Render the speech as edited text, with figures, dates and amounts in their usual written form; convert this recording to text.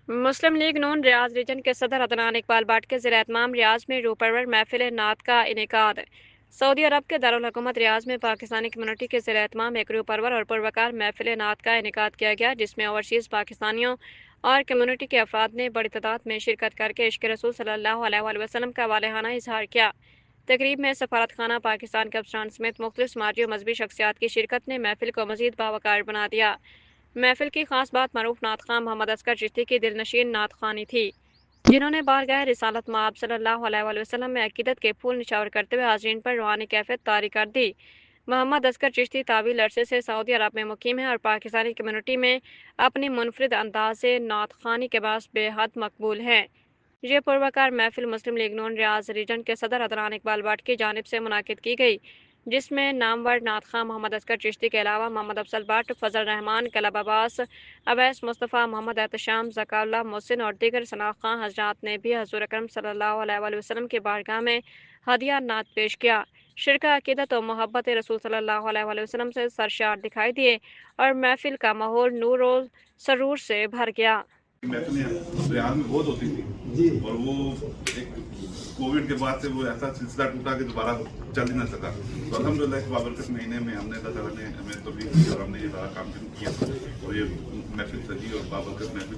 मुस्लिम league नून रियाज reason के सदर अदनान इकबाल भट्ट के ज़ेर-एहतमाम रियाज में रूपरवर महफिल नात का इनेकाद। सऊदी अरब के दारुल हुकूमत रियाज में पाकिस्तानी कम्युनिटी के ज़ेर-एहतमाम एक रूपरवर और पुरवकार महफिल नात का इनेकाद किया गया, जिसमें ओवरसीज़ पाकिस्तानियों और कम्युनिटी के अफराद ने बड़ी तादाद में शिरकत करके इश्क रसूल सल्लल्लाहु अलैहि वसल्लम का वालेहाना इजहार किया। तकरीब में सफारत खाना पाकिस्तान के अफसरान समेत मुख्तलिफ समाजी और मजहबी शख्सियात की शिरकत ने महफिल को मजीद बावकार बना दिया। महफिल की खास बात मरूफ नात खां मोहम्मद असगर चिश्ती की दिलनशीन नात खानी थी, जिन्होंने बारगाह रिसालत मआब सल्लल्लाहु अलैहि वसल्लम में अकीदत के फूल निछावर करते हुए हाज़रीन पर रूहानी कैफियत तारी कर दी। मोहम्मद असगर चिश्ती तावील अरसे से सऊदी अरब में मुकीम है और पाकिस्तानी कम्युनिटी में अपनी मुनफरिद अंदाज से नात खानी के बास बेहद मकबूल हैं। ये पुरवकार महफिल मुस्लिम लीग नून रियाज रीजन के सदर अदनान इकबाल भट्ट की जानिब से मुनाकिद की गई, जिसमें नामवर नात खां मोहम्मद असगर चिश्ती के अलावा मोहम्मद अफजल भट्ट, फजल रहमान, कलब अब्बास, अवैस मुस्तफ़ा, मोहम्मद एहतशाम, ज़काउल्लाह मोहसिन और दीगर शनाख्त खां हज़रात ने भी हज़ूर अकरम सल्लल्लाहु अलैहि वसल्लम की बारगाह में हदिया नात पेश किया। शिरका अकीदत और मोहब्बत रसूल सल्लल्लाहु अलैहि वसल्लम से सरशार दिखाई दिए और महफिल का माहौल नूर और सरूर से भर गया। महफिलें रियाद में बहुत होती थी जी, और वो एक कोविड के बाद से वो ऐसा सिलसिला टूटा कि दोबारा चल ही ना सका। तो अल्हम्दुलिल्लाह बाबरकत महीने में हमने अल्लाह ताला ने हमें तौफीक दी और हमने ये सारा काम शुरू किया और ये महफिल सजी और बाबरकत महफिल